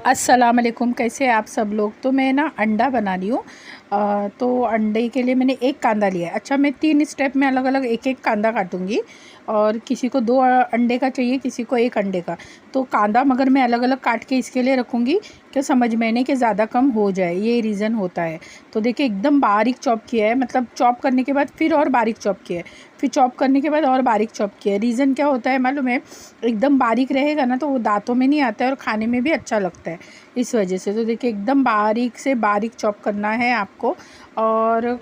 अस्सलाम वालेकुम। कैसे हैं आप सब लोग। तो मैं ना अंडा बना रही हूँ। तो अंडे के लिए मैंने एक कांदा लिया है। अच्छा, मैं 3 स्टेप में अलग अलग एक एक कांदा काटूँगी और किसी को 2 अंडे का चाहिए, किसी को 1 अंडे का। तो कांदा मगर मैं अलग अलग काट के इसके लिए रखूँगी कि समझ में नहीं कि ज़्यादा कम हो जाए, ये रीज़न होता है। तो देखिए एकदम बारीक चॉप किया है, मतलब चॉप करने के बाद फिर और बारीक चॉप किया है, फिर चॉप करने के बाद और बारीक चॉप किया है। रीज़न क्या होता है मालूम है, एकदम बारीक रहेगा ना तो वो दांतों में नहीं आता है और खाने में भी अच्छा लगता है, इस वजह से। तो देखिए एकदम बारीक से बारीक चॉप करना है आपको। और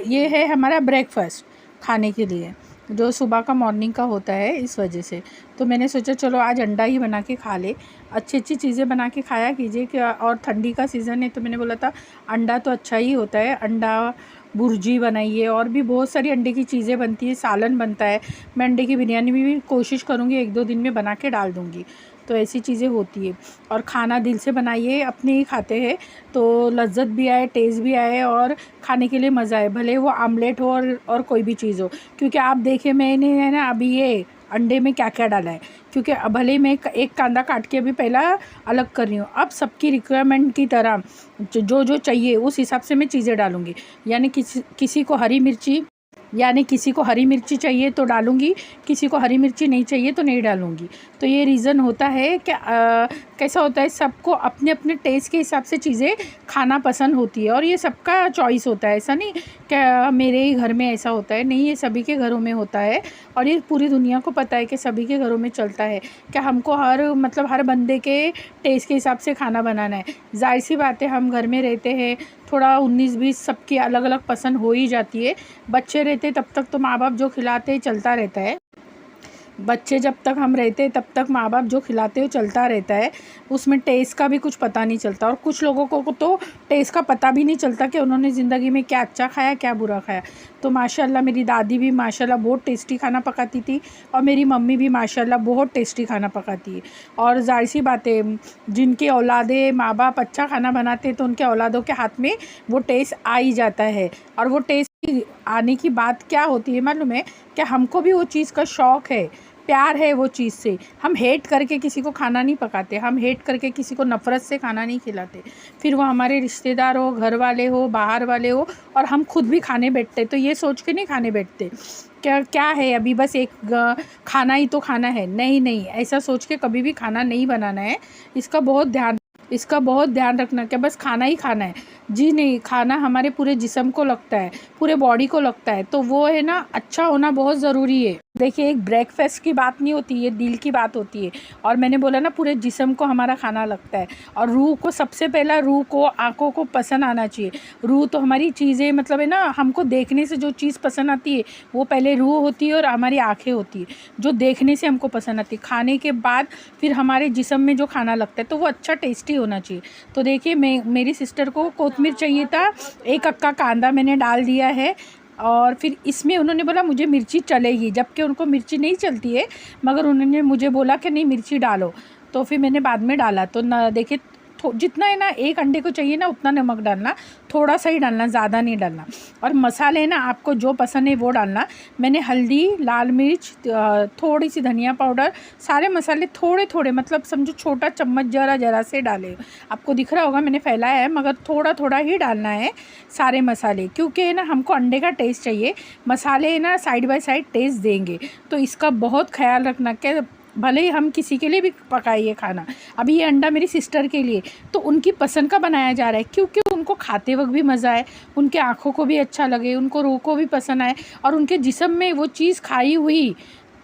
ये है हमारा ब्रेकफास्ट खाने के लिए, जो सुबह का मॉर्निंग का होता है, इस वजह से। तो मैंने सोचा चलो आज अंडा ही बना के खा ले। अच्छी अच्छी चीज़ें बना के खाया कीजिए कि, और ठंडी का सीज़न है तो मैंने बोला था अंडा तो अच्छा ही होता है। अंडा भुर्जी बनाइए, और भी बहुत सारी अंडे की चीज़ें बनती है, सालन बनता है। मैं अंडे की बिरयानी भी कोशिश करूँगी 1-2 दिन में बना के डाल दूँगी। तो ऐसी चीज़ें होती है। और खाना दिल से बनाइए, अपने ही खाते हैं तो लज्जत भी आए, टेस्ट भी आए और खाने के लिए मज़ा आए, भले वो आमलेट हो और कोई भी चीज़ हो। क्योंकि आप देखिए मैंने है ना अभी ये अंडे में क्या क्या डाला है, क्योंकि भले मैं एक कांदा काट के अभी पहला अलग कर रही हूँ। अब सबकी रिक्वायरमेंट की तरह जो जो चाहिए उस हिसाब से मैं चीज़ें डालूँगी। यानी किसी को हरी मिर्ची किसी को हरी मिर्ची चाहिए तो डालूँगी, किसी को हरी मिर्ची नहीं चाहिए तो नहीं डालूँगी। तो ये रीज़न होता है कि कैसा होता है, सबको अपने अपने टेस्ट के हिसाब से चीज़ें खाना पसंद होती है, और ये सबका चॉइस होता है। ऐसा नहीं क्या मेरे ही घर में ऐसा होता है, नहीं, ये सभी के घरों में होता है। और ये पूरी दुनिया को पता है कि सभी के घरों में चलता है कि हमको हर बंदे के टेस्ट के हिसाब से खाना बनाना है। ज़ाहिर सी बात है, हम घर में रहते हैं, थोड़ा 19-20 सबकी अलग अलग पसंद हो ही जाती है। बच्चे रहते तब तक तो माँ बाप जो खिलाते चलता रहता है। बच्चे जब तक हम रहते तब तक माँ बाप जो खिलाते हो चलता रहता है, उसमें टेस्ट का भी कुछ पता नहीं चलता। और कुछ लोगों को तो टेस्ट का पता भी नहीं चलता कि उन्होंने ज़िंदगी में क्या अच्छा खाया क्या बुरा खाया। तो माशाल्लाह मेरी दादी भी माशाल्लाह बहुत टेस्टी खाना पकाती थी, और मेरी मम्मी भी माशाल्लाह बहुत टेस्टी खाना पकाती है। और ज़ाहिर सी बात है, जिनकी औलादे माँ बाप अच्छा खाना बनाते हैं तो उनके औलादों के हाथ में वो टेस्ट आ ही जाता है। और वो टेस्ट आने की बात क्या होती है मालूम है, कि हमको भी वो चीज़ का शौक़ है, प्यार है वो चीज़ से। हम हेट करके किसी को खाना नहीं पकाते, हम हेट करके किसी को नफ़रत से खाना नहीं खिलाते। फिर वो हमारे रिश्तेदार हो, घर वाले हो, बाहर वाले हो, और हम खुद भी खाने बैठते तो ये सोच के नहीं खाने बैठते क्या है अभी बस एक खाना ही तो खाना है। नहीं, ऐसा सोच के कभी भी खाना नहीं बनाना है। इसका बहुत ध्यान रखना कि बस खाना ही खाना है। जी नहीं, खाना हमारे पूरे जिस्म को लगता है, पूरे बॉडी को लगता है, तो वो है ना अच्छा होना बहुत ज़रूरी है। देखिए एक ब्रेकफास्ट की बात नहीं होती, ये दिल की बात होती है। और मैंने बोला ना पूरे जिस्म को हमारा खाना लगता है। और रूह को सबसे पहला, रूह को, आँखों को पसंद आना चाहिए। रूह तो हमारी चीज़ें मतलब है ना, हमको देखने से जो चीज़ पसंद आती है वो पहले रूह होती है और हमारी आँखें होती है, जो देखने से हमको पसंद आती है। खाने के बाद फिर हमारे जिस्म में जो खाना लगता है तो वो अच्छा टेस्टी होना चाहिए। तो देखिए मेरी सिस्टर को कोतमीर चाहिए था, 1 अक्का कांदा मैंने डाल दिया है। और फिर इसमें उन्होंने बोला मुझे मिर्ची चलेगी, जबकि उनको मिर्ची नहीं चलती है, मगर उन्होंने मुझे बोला कि नहीं मिर्ची डालो। तो फिर मैंने बाद में डाला। तो ना देखिए जितना है ना 1 अंडे को चाहिए ना उतना नमक डालना, थोड़ा सा ही डालना, ज़्यादा नहीं डालना। और मसाले ना आपको जो पसंद है वो डालना। मैंने हल्दी, लाल मिर्च, थोड़ी सी धनिया पाउडर, सारे मसाले थोड़े थोड़े, मतलब समझो छोटा चम्मच जरा से डाले। आपको दिख रहा होगा मैंने फैलाया है, मगर थोड़ा थोड़ा ही डालना है सारे मसाले, क्योंकि है ना हमको अंडे का टेस्ट चाहिए। मसाले है ना साइड बाय साइड टेस्ट देंगे, तो इसका बहुत ख्याल रखना कि भले ही हम किसी के लिए भी पकाइए खाना। अभी ये अंडा मेरी सिस्टर के लिए तो उनकी पसंद का बनाया जा रहा है, क्योंकि उनको खाते वक्त भी मज़ा आए, उनके आँखों को भी अच्छा लगे, उनको रूह को भी पसंद आए, और उनके जिस्म में वो चीज़ खाई हुई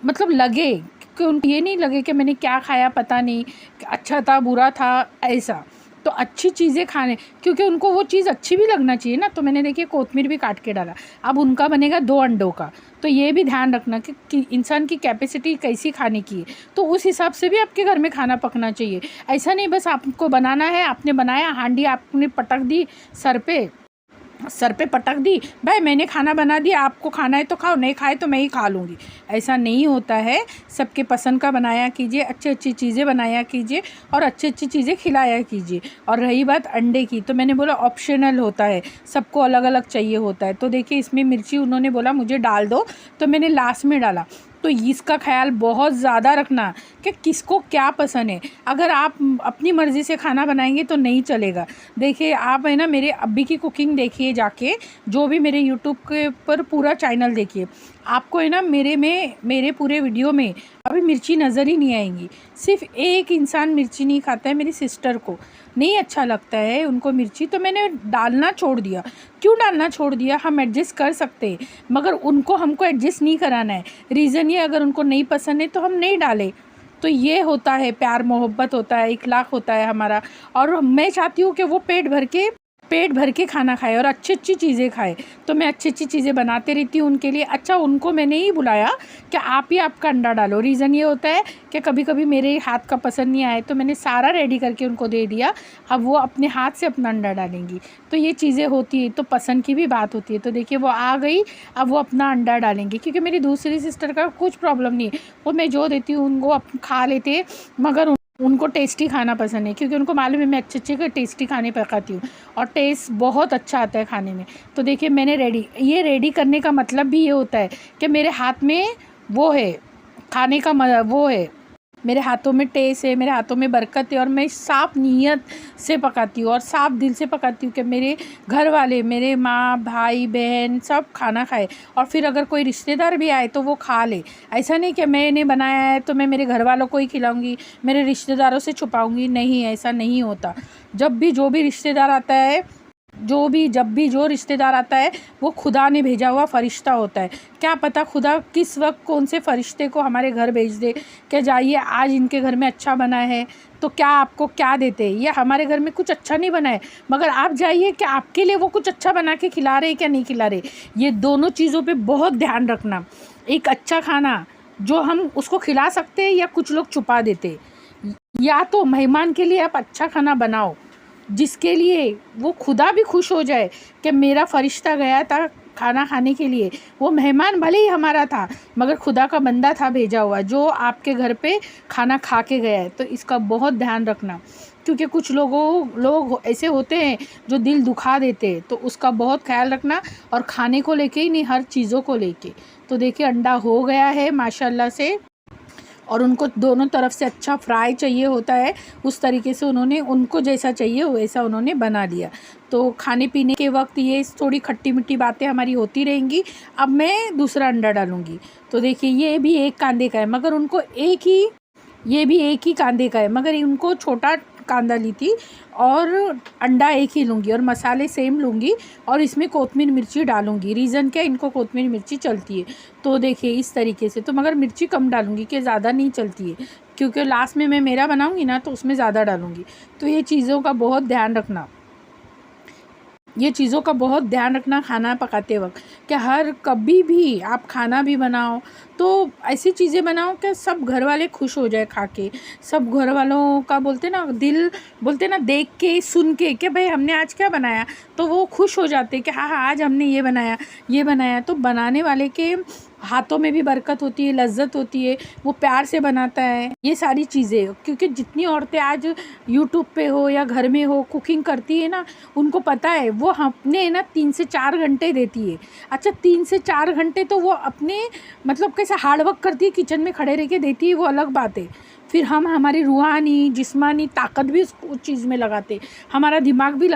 मतलब लगे, कि उनको ये नहीं लगे कि मैंने क्या खाया पता नहीं, अच्छा था बुरा था ऐसा। तो अच्छी चीज़ें खाने, क्योंकि उनको वो चीज़ अच्छी भी लगना चाहिए ना। तो मैंने देखिए कोतमीर भी काट के डाला। अब उनका बनेगा 2 अंडों का। तो ये भी ध्यान रखना कि इंसान की कैपेसिटी कैसी खाने की है, तो उस हिसाब से भी आपके घर में खाना पकना चाहिए। ऐसा नहीं बस आपको बनाना है, आपने बनाया, हांडी आपने पटक दी सर पे पटक दी, भाई मैंने खाना बना दिया, आपको खाना है तो खाओ, नहीं खाए तो मैं ही खा लूँगी। ऐसा नहीं होता है। सबके पसंद का बनाया कीजिए, अच्छी अच्छी चीज़ें बनाया कीजिए, और अच्छी अच्छी चीज़ें खिलाया कीजिए। और रही बात अंडे की, तो मैंने बोला ऑप्शनल होता है, सबको अलग अलग चाहिए होता है। तो देखिए इसमें मिर्ची उन्होंने बोला मुझे डाल दो, तो मैंने लास्ट में डाला। तो इसका ख्याल बहुत ज़्यादा रखना कि किसको क्या पसंद है। अगर आप अपनी मर्ज़ी से खाना बनाएंगे तो नहीं चलेगा। देखिए आप है ना मेरे अब्बी की कुकिंग देखिए जाके, जो भी मेरे यूट्यूब के पर पूरा चैनल देखिए, आपको है ना मेरे पूरे वीडियो में अभी मिर्ची नज़र ही नहीं आएंगी। सिर्फ एक इंसान मिर्ची नहीं खाता है, मेरी सिस्टर को नहीं अच्छा लगता है उनको मिर्ची, तो मैंने डालना छोड़ दिया। क्यों डालना छोड़ दिया? हम एडजस्ट कर सकते हैं, मगर उनको हमको एडजस्ट नहीं कराना है। रीज़न ये, अगर उनको नहीं पसंद है तो हम नहीं डालें। तो ये होता है, प्यार मोहब्बत होता है, इखलाक होता है हमारा। और मैं चाहती हूँ कि वो पेट भर के खाना खाए और अच्छी अच्छी चीज़ें खाए। तो मैं अच्छी अच्छी चीज़ें बनाते रहती हूँ उनके लिए। अच्छा, उनको मैंने ही बुलाया कि आप ही आपका अंडा डालो। रीज़न ये होता है कि कभी कभी मेरे हाथ का पसंद नहीं आए तो मैंने सारा रेडी करके उनको दे दिया, अब वो अपने हाथ से अपना अंडा डालेंगी। तो ये चीज़ें होती है, तो पसंद की भी बात होती है। तो देखिए वो आ गई, अब वो अपना अंडा डालेंगी, क्योंकि मेरी दूसरी सिस्टर का कुछ प्रॉब्लम नहीं है, वो मैं जो देती हूँ उनको खा लेते, मगर उनको टेस्टी खाना पसंद है, क्योंकि उनको मालूम है मैं अच्छे अच्छे टेस्टी खाने पकाती हूँ और टेस्ट बहुत अच्छा आता है खाने में। तो देखिए मैंने ये रेडी करने का मतलब भी ये होता है कि मेरे हाथ में वो है, खाने का वो है, मेरे हाथों में टेस्ट है, मेरे हाथों में बरकत है, और मैं साफ़ नीयत से पकाती हूँ और साफ़ दिल से पकाती हूँ कि मेरे घर वाले, मेरे माँ भाई बहन सब खाना खाए, और फिर अगर कोई रिश्तेदार भी आए तो वो खा ले। ऐसा नहीं कि मैंने बनाया है तो मैं मेरे घर वालों को ही खिलाऊँगी, मेरे रिश्तेदारों से छुपाऊँगी, नहीं, ऐसा नहीं होता। जब भी जो भी रिश्तेदार आता है, जब भी जो रिश्तेदार आता है, वो खुदा ने भेजा हुआ फ़रिश्ता होता है। क्या पता खुदा किस वक्त कौन से फ़रिश्ते को हमारे घर भेज दे कि जाइए आज इनके घर में अच्छा बना है, तो क्या आपको क्या देते हैं, या हमारे घर में कुछ अच्छा नहीं बना है मगर आप जाइए कि आपके लिए वो कुछ अच्छा बना के खिला रहे क्या नहीं खिला रहे। ये दोनों चीज़ों पे बहुत ध्यान रखना। एक अच्छा खाना जो हम उसको खिला सकते हैं, या कुछ लोग छुपा देते, या तो मेहमान के लिए आप अच्छा खाना बनाओ जिसके लिए वो खुदा भी खुश हो जाए कि मेरा फ़रिश्ता गया था खाना खाने के लिए। वो मेहमान भले ही हमारा था मगर खुदा का बंदा था भेजा हुआ, जो आपके घर पे खाना खा के गया है। तो इसका बहुत ध्यान रखना, क्योंकि कुछ लोग ऐसे होते हैं जो दिल दुखा देते हैं, तो उसका बहुत ख्याल रखना। और खाने को लेके ही नहीं, हर चीज़ों को लेके। तो देखिए अंडा हो गया है माशाल्लाह से, और उनको दोनों तरफ से अच्छा फ्राई चाहिए होता है, उस तरीके से उनको जैसा चाहिए वैसा उन्होंने बना दिया। तो खाने पीने के वक्त ये थोड़ी खट्टी मिट्टी बातें हमारी होती रहेंगी। अब मैं दूसरा अंडा डालूँगी। तो देखिए ये भी एक कांदे का है, मगर उनको ये भी एक ही कांदे का है, मगर उनको छोटा कांदा ली थी, और अंडा एक ही लूँगी और मसाले सेम लूँगी, और इसमें कोतमीर मिर्ची डालूँगी। रीज़न क्या, इनको कोतमीर मिर्ची चलती है। तो देखिए इस तरीके से, तो मगर मिर्ची कम डालूँगी कि ज़्यादा नहीं चलती है, क्योंकि लास्ट में मैं मेरा बनाऊँगी ना तो उसमें ज़्यादा डालूँगी। तो ये चीज़ों का बहुत ध्यान रखना, ये चीज़ों का बहुत ध्यान रखना खाना पकाते वक्त, कि हर कभी भी आप खाना भी बनाओ तो ऐसी चीज़ें बनाओ कि सब घर वाले खुश हो जाए खा के। सब घर वालों का बोलते ना देख के सुन के कि भाई हमने आज क्या बनाया, तो वो खुश हो जाते कि हाँ आज हमने ये बनाया। तो बनाने वाले के हाथों में भी बरकत होती है, लज्जत होती है, वो प्यार से बनाता है ये सारी चीज़ें। क्योंकि जितनी औरतें आज यूट्यूब पे हो या घर में हो कुकिंग करती है ना, उनको पता है वो अपने ना 3 से 4 घंटे देती है। अच्छा 3 से 4 घंटे तो वो अपने मतलब कैसे हार्ड वर्क करती है, किचन में खड़े रह के देती है, वो अलग बात है। फिर हम हमारी रूहानी जिस्मानी ताकत भी उस चीज़ में लगाते, हमारा दिमाग भी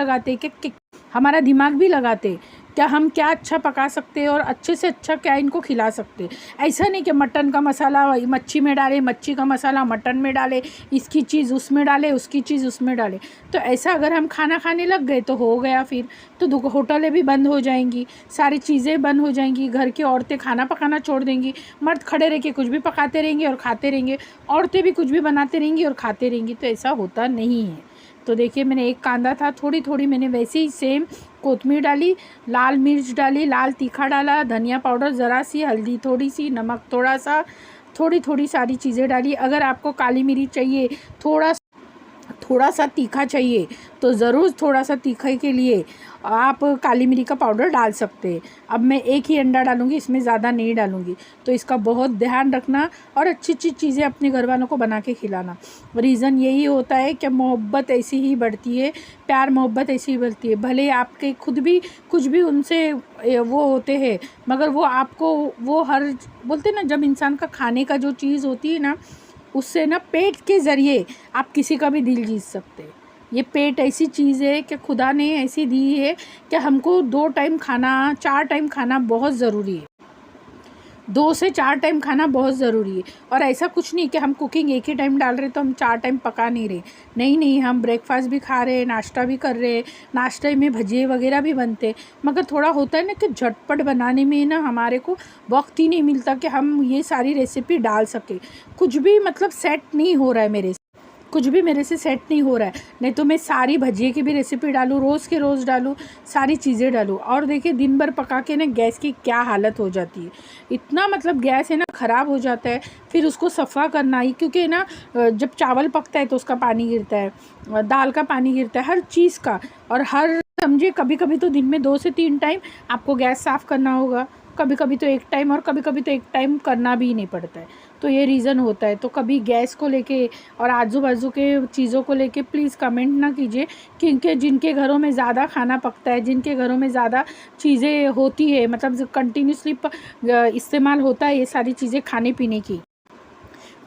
लगाते क्या हम क्या अच्छा पका सकते हैं और अच्छे से अच्छा क्या इनको खिला सकते। ऐसा नहीं कि मटन का मसाला मच्छी में डाले, मच्छी का मसाला मटन में डाले, इसकी चीज़ उसमें डाले, उसकी चीज़ उसमें डाले। तो ऐसा अगर हम खाना खाने लग गए तो हो गया, फिर तो होटलें भी बंद हो जाएंगी, सारी चीज़ें बंद हो जाएंगी, घर की औरतें खाना पकाना छोड़ देंगी, मर्द खड़े रह के कुछ भी पकाते रहेंगे और खाते रहेंगे, औरतें भी कुछ भी बनाते रहेंगी और खाते रहेंगी। तो ऐसा होता नहीं है। तो देखिए मैंने एक कांदा था, थोड़ी थोड़ी मैंने वैसे ही सेम कोतमीर डाली, लाल मिर्च डाली, लाल तीखा डाला, धनिया पाउडर ज़रा सी, हल्दी थोड़ी सी, नमक थोड़ा सा, थोड़ी थोड़ी सारी चीज़ें डाली। अगर आपको काली मिर्च चाहिए थोड़ा सा तीखा चाहिए तो ज़रूर थोड़ा सा तीखे के लिए आप काली मिर्च का पाउडर डाल सकते हैं। अब मैं एक ही अंडा डालूँगी, इसमें ज़्यादा नहीं डालूँगी। तो इसका बहुत ध्यान रखना और अच्छी अच्छी चीज़ें अपने घर वालों को बना के खिलाना। रीज़न यही होता है कि मोहब्बत ऐसी ही बढ़ती है, प्यार मोहब्बत ऐसी ही बढ़ती है। भले आपके खुद भी कुछ भी उनसे वो होते हैं, मगर वो आपको वो हर बोलते हैं ना, जब इंसान का खाने का जो चीज़ होती है ना, उससे ना पेट के ज़रिए आप किसी का भी दिल जीत सकते हैं। ये पेट ऐसी चीज़ है कि खुदा ने ऐसी दी है कि हमको 2 टाइम खाना, 4 टाइम खाना बहुत ज़रूरी है। 2 से 4 टाइम खाना बहुत ज़रूरी है। और ऐसा कुछ नहीं कि हम कुकिंग एक ही टाइम डाल रहे तो हम 4 टाइम पका नहीं रहे। नहीं नहीं, हम ब्रेकफास्ट भी खा रहे हैं, नाश्ता भी कर रहे हैं, नाश्ते में भजिए वगैरह भी बनते हैं। मगर थोड़ा होता है ना कि झटपट बनाने में ना हमारे को वक्त ही नहीं मिलता कि हम ये सारी रेसिपी डाल सकें। कुछ भी मतलब सेट नहीं हो रहा है मेरे से, कुछ भी मेरे से सेट नहीं हो रहा है। नहीं तो मैं सारी भजिए की भी रेसिपी डालूँ, रोज़ के रोज़ डालूँ, सारी चीज़ें डालूँ। और देखिए दिन भर पका के ना गैस की क्या हालत हो जाती है। इतना मतलब गैस है ना ख़राब हो जाता है। फिर उसको सफ़ा करना ही, क्योंकि ना जब चावल पकता है तो उसका पानी गिरता है, दाल का पानी गिरता है, हर चीज़ का। और हर समझिए कभी कभी तो दिन में 2 से 3 टाइम आपको गैस साफ़ करना होगा। कभी कभी तो 1 टाइम, और कभी कभी तो 1 टाइम करना भी नहीं पड़ता है। तो ये रीज़न होता है। तो कभी गैस को लेके और आजू बाजू के चीज़ों को लेके प्लीज़ कमेंट ना कीजिए, क्योंकि जिनके घरों में ज़्यादा खाना पकता है, जिनके घरों में ज़्यादा चीज़ें होती है, मतलब कंटिन्यूसली इस्तेमाल होता है ये सारी चीज़ें खाने पीने की,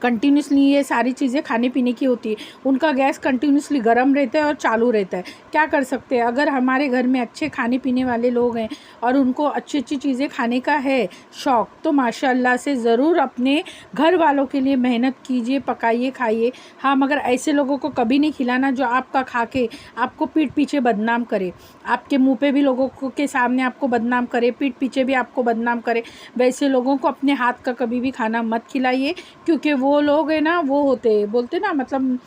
कंटिन्यूसली ये सारी चीज़ें खाने पीने की होती है, उनका गैस कंटिन्यूसली गर्म रहता है और चालू रहता है। क्या कर सकते हैं, अगर हमारे घर में अच्छे खाने पीने वाले लोग हैं और उनको अच्छी अच्छी चीज़ें खाने का है शौक़, तो माशाल्लाह से ज़रूर अपने घर वालों के लिए मेहनत कीजिए, पकाइए, खाइए। हाँ, मगर ऐसे लोगों को कभी नहीं खिलाना जो आपका खा के आपको पीठ पीछे बदनाम करे, आपके मुँह पे भी लोगों को के सामने आपको बदनाम करे, पीठ पीछे भी आपको बदनाम करे। वैसे लोगों को अपने हाथ का कभी भी खाना मत खिलाइए, क्योंकि वो लोग है ना, वो होते बोलते ना, मतलब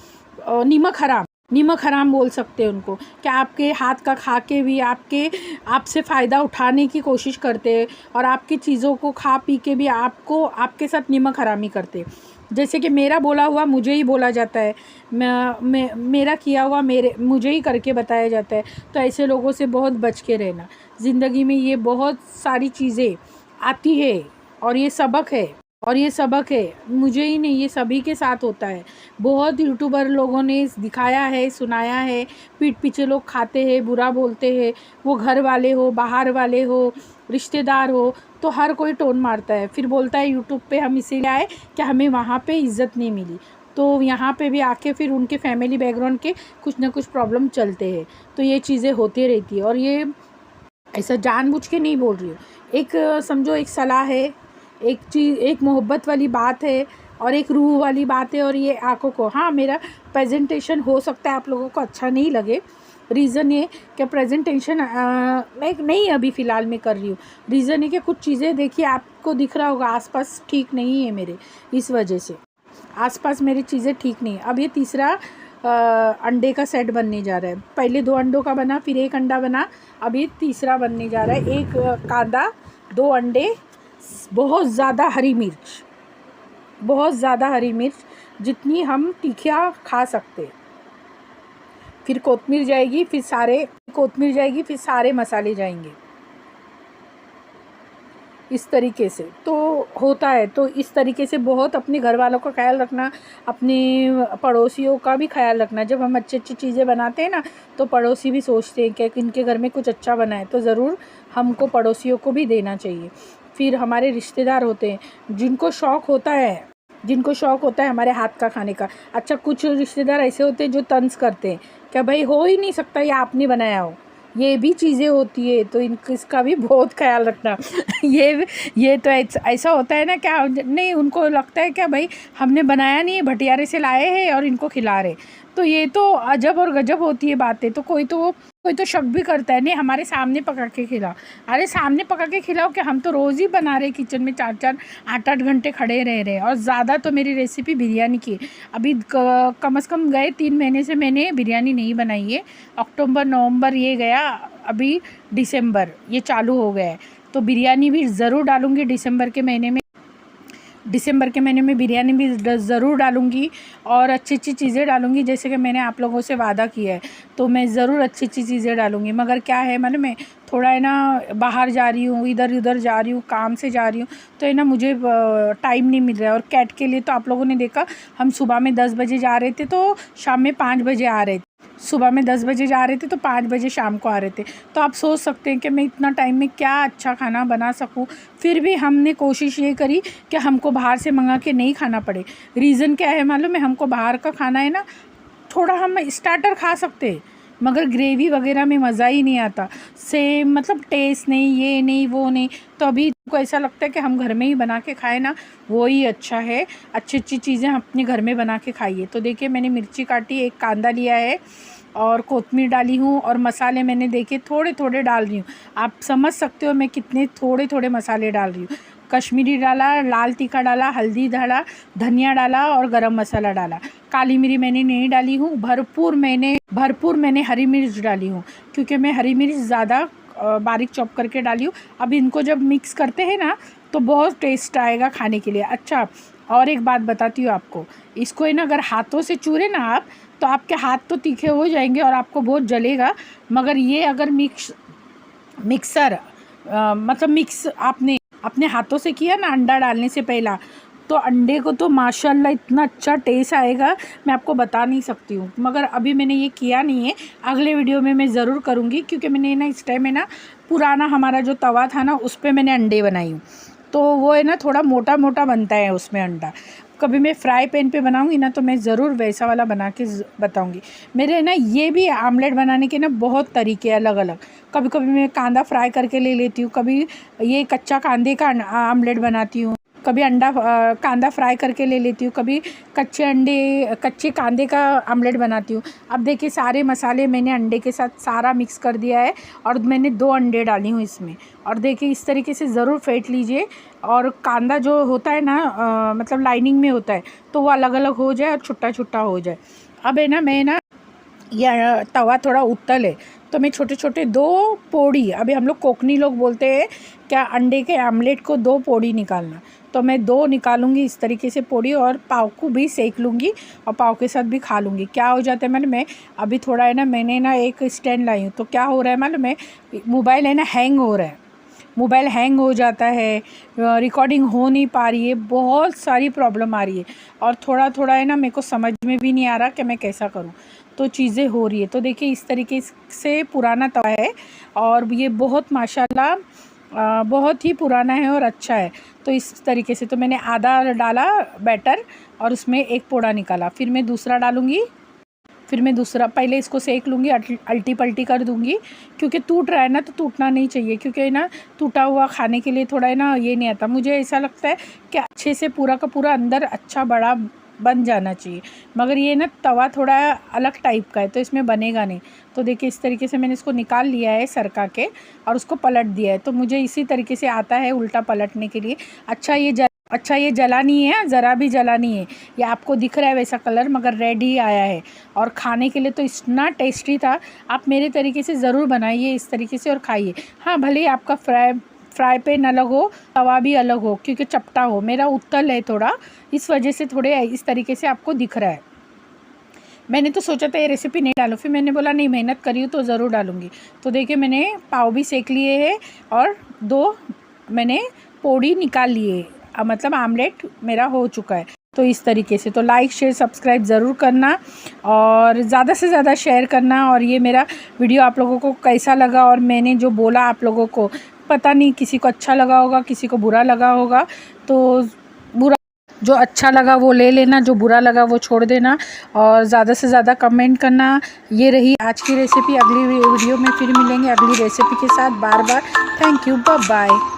नमक हराम बोल सकते हैं उनको, कि आपके हाथ का खा के भी आपसे फ़ायदा उठाने की कोशिश करते हैं और आपकी चीज़ों को खा पी के भी आपके साथ नमक हरामी करते हैं। जैसे कि मेरा बोला हुआ मुझे ही बोला जाता है, मेरा किया हुआ मुझे ही करके बताया जाता है। तो ऐसे लोगों से बहुत बच के रहना। ज़िंदगी में ये बहुत सारी चीज़ें आती है और ये सबक है, मुझे ही नहीं, ये सभी के साथ होता है। बहुत यूट्यूबर लोगों ने दिखाया है, सुनाया है, पीठ पीछे लोग खाते हैं, बुरा बोलते हैं, वो घर वाले हो, बाहर वाले हो, रिश्तेदार हो, तो हर कोई टोन मारता है। फिर बोलता है यूट्यूब पे हम इसीलिए आए कि हमें वहाँ पे इज़्ज़त नहीं मिली, तो यहाँ पे भी आके फिर उनके फैमिली बैकग्राउंड के कुछ ना कुछ प्रॉब्लम चलते हैं। तो ये चीज़ें होती रहती है, और ये ऐसा जानबूझ के नहीं बोल रही हूँ। एक समझो एक सलाह है, एक मोहब्बत वाली बात है और एक रूह वाली बात है। और ये आँखों को, हाँ, मेरा प्रेजेंटेशन हो सकता है आप लोगों को अच्छा नहीं लगे। रीज़न ये कि प्रेजेंटेशन मैं नहीं अभी फ़िलहाल में कर रही हूँ। रीज़न है कि कुछ चीज़ें देखिए आपको दिख रहा होगा आसपास ठीक नहीं है मेरे, इस वजह से आसपास मेरी चीज़ें ठीक नहीं है। अब ये तीसरा अंडे का सेट बनने जा रहा है। पहले 2 अंडों का बना, फिर 1 अंडा बना, अब ये तीसरा बनने जा रहा है। 1 कांदा, 2 अंडे, बहुत ज़्यादा हरी मिर्च, जितनी हम तीखा खा सकते। फिर कोतमीर जाएगी, फिर सारे मसाले जाएंगे, इस तरीके से तो होता है। तो इस तरीके से बहुत अपने घर वालों का ख्याल रखना, अपने पड़ोसियों का भी ख्याल रखना। जब हम अच्छी अच्छी चीज़ें बनाते हैं ना, तो पड़ोसी भी सोचते हैं कि इनके घर में कुछ अच्छा बना है, तो ज़रूर हमको पड़ोसियों को भी देना चाहिए। फिर हमारे रिश्तेदार होते हैं जिनको शौक़ होता है हमारे हाथ का खाने का। अच्छा, कुछ रिश्तेदार ऐसे होते हैं जो तंज करते हैं कि भाई हो ही नहीं सकता ये आपने बनाया हो, ये भी चीज़ें होती है, तो इसका भी बहुत ख्याल रखना। ये तो ऐसा होता है ना, क्या नहीं, उनको लगता है क्या भाई हमने बनाया नहीं है, भटियारे से लाए हैं और इनको खिला रहे। तो ये तो अजब और गजब होती है बातें। तो कोई तो शक भी करता है, नहीं हमारे सामने पका के खिलाओ। अरे सामने पका के खिलाओ कि हम तो रोज़ ही बना रहे किचन में, 4-4 8-8 घंटे खड़े रह रहे। और ज़्यादा तो मेरी रेसिपी बिरयानी की है। अभी कम से कम गए 3 महीने से मैंने बिरयानी नहीं बनाई है। अक्टूबर नवंबर ये गया, अभी दिसंबर ये चालू हो गया है, तो बिरयानी भी ज़रूर डालूँगी दिसंबर के महीने में। दिसंबर के महीने में बिरयानी भी ज़रूर डालूँगी और अच्छी अच्छी चीज़ें डालूँगी, जैसे कि मैंने आप लोगों से वादा किया है। तो मैं ज़रूर अच्छी अच्छी चीज़ें डालूँगी, मगर क्या है मालूम है, थोड़ा है ना बाहर जा रही हूँ, इधर उधर जा रही हूँ, काम से जा रही हूँ, तो है ना मुझे टाइम नहीं मिल रहा है। और कैट के लिए तो आप लोगों ने देखा, हम सुबह में 10 बजे जा रहे थे तो शाम में 5 बजे आ रहे थे। सुबह में 10 बजे जा रहे थे तो 5 बजे शाम को आ रहे थे। तो आप सोच सकते हैं कि मैं इतना टाइम में क्या अच्छा खाना बना सकूं। फिर भी हमने कोशिश ये करी कि हमको बाहर से मंगा के नहीं खाना पड़े। रीज़न क्या है मालूम है, हमको बाहर का खाना है ना, थोड़ा हम स्टार्टर खा सकते हैं मगर ग्रेवी वगैरह में मज़ा ही नहीं आता, सेम मतलब टेस्ट नहीं, ये नहीं वो नहीं। तो अभी को ऐसा लगता है कि हम घर में ही बना के खाएं ना, वो ही अच्छा है। अच्छी अच्छी चीज़ें अपने घर में बना के खाइए। तो देखिए मैंने मिर्ची काटी, एक कांदा लिया है और कोतमीर डाली हूँ, और मसाले मैंने देखे थोड़े थोड़े डाल रही हूँ। आप समझ सकते हो मैं कितने थोड़े थोड़े मसाले डाल रही हूँ। कश्मीरी डाला, लाल तीखा डाला, हल्दी डाला, धनिया डाला और गरम मसाला डाला। काली मिर्च मैंने नहीं डाली हूँ, भरपूर मैंने हरी मिर्च डाली हूँ, क्योंकि मैं हरी मिर्च ज़्यादा बारीक चॉप करके डाली हूँ। अब इनको जब मिक्स करते हैं ना तो बहुत टेस्ट आएगा खाने के लिए। अच्छा, और एक बात बताती हूँ आपको, इसको है ना अगर हाथों से चूरे ना आप, तो आपके हाथ तो तीखे हो जाएंगे और आपको बहुत जलेगा। मगर ये अगर मिक्सर मतलब मिक्स आपने अपने हाथों से किया ना अंडा डालने से पहला, तो अंडे को तो माशाल्लाह इतना अच्छा टेस्ट आएगा, मैं आपको बता नहीं सकती हूँ। मगर अभी मैंने ये किया नहीं है, अगले वीडियो में मैं ज़रूर करूँगी, क्योंकि मैंने ना इस टाइम में ना पुराना हमारा जो तवा था ना उस पर मैंने अंडे बनाई हूँ, तो वो है ना थोड़ा मोटा मोटा बनता है उसमें अंडा। कभी मैं फ्राई पैन पे बनाऊंगी ना तो मैं ज़रूर वैसा वाला बना के बताऊंगी। मेरे ना ये भी आमलेट बनाने के ना बहुत तरीके अलग अलग। कभी कभी मैं कांदा फ्राई करके ले लेती हूँ, कभी ये कच्चा कांदे का आमलेट बनाती हूँ, कभी कांदा फ्राई करके ले लेती हूँ, कभी कच्चे कांदे का आमलेट बनाती हूँ। अब देखिए सारे मसाले मैंने अंडे के साथ सारा मिक्स कर दिया है और मैंने 2 अंडे डाली हूँ इसमें। और देखिए इस तरीके से ज़रूर फेंट लीजिए, और कांदा जो होता है ना मतलब लाइनिंग में होता है, तो वो अलग अलग हो जाए और छुट्टा छुट्टा हो जाए। अब है ना मैं ना यह तवा थोड़ा उत्तल है तो मैं छोटे छोटे 2 पोड़ी, अभी हम लोग कोकनी लोग बोलते हैं क्या, अंडे के आमलेट को 2 पोड़ी निकालना, तो मैं 2 निकालूंगी इस तरीके से पोड़ी, और पाव को भी सेक लूँगी और पाव के साथ भी खा लूँगी। क्या हो जाता है मैं अभी थोड़ा है ना मैंने ना एक स्टैंड लाई हूँ, तो क्या हो रहा है मालूम है, मोबाइल है ना हैंग हो रहा है, मोबाइल हैंग हो जाता है, रिकॉर्डिंग हो नहीं पा रही है, बहुत सारी प्रॉब्लम आ रही है, और थोड़ा थोड़ा है ना मेरे को समझ में भी नहीं आ रहा कि मैं कैसा करूं, तो चीज़ें हो रही है। तो देखिए इस तरीके से पुराना तवा है और ये बहुत माशाल्लाह बहुत ही पुराना है और अच्छा है। तो इस तरीके से तो मैंने आधा डाला बैटर और उसमें एक पोड़ा निकाला, फिर मैं दूसरा डालूँगी, फिर मैं दूसरा पहले इसको सेक लूँगी, अल्टी पल्टी कर दूँगी, क्योंकि टूट रहा है ना तो टूटना नहीं चाहिए, क्योंकि ना टूटा हुआ खाने के लिए थोड़ा है ना ये नहीं आता। मुझे ऐसा लगता है कि अच्छे से पूरा का पूरा अंदर अच्छा बड़ा बन जाना चाहिए, मगर ये ना तवा थोड़ा अलग टाइप का है तो इसमें बनेगा नहीं। तो देखिए इस तरीके से मैंने इसको निकाल लिया है सरका के और उसको पलट दिया है। तो मुझे इसी तरीके से आता है उल्टा पलटने के लिए। अच्छा ये जला नहीं है, ज़रा भी जला नहीं है, ये आपको दिख रहा है वैसा कलर, मगर रेड ही आया है और खाने के लिए तो इतना टेस्टी था। आप मेरे तरीके से ज़रूर बनाइए इस तरीके से और खाइए। हाँ भले ही आपका फ्राई पैन अलग हो, तवा भी अलग हो, क्योंकि चपटा हो, मेरा उत्तल है थोड़ा, इस वजह से थोड़े इस तरीके से आपको दिख रहा है। मैंने तो सोचा था ये रेसिपी नहीं डालूँ, फिर मैंने बोला नहीं मेहनत करी हूँ तो ज़रूर डालूँगी। तो देखिए मैंने पाव भी सेक लिए हैं और 2 मैंने पोड़ी निकाल लिए, मतलब आमलेट मेरा हो चुका है। तो इस तरीके से तो लाइक शेयर सब्सक्राइब ज़रूर करना और ज़्यादा से ज़्यादा शेयर करना। और ये मेरा वीडियो आप लोगों को कैसा लगा, और मैंने जो बोला आप लोगों को पता नहीं, किसी को अच्छा लगा होगा, किसी को बुरा लगा होगा, तो बुरा जो अच्छा लगा वो ले लेना, जो बुरा लगा वो छोड़ देना, और ज़्यादा से ज़्यादा कमेंट करना। ये रही आज की रेसिपी, अगली वीडियो में फिर मिलेंगे अगली रेसिपी के साथ। बार बार थैंक यू, बाय बाय।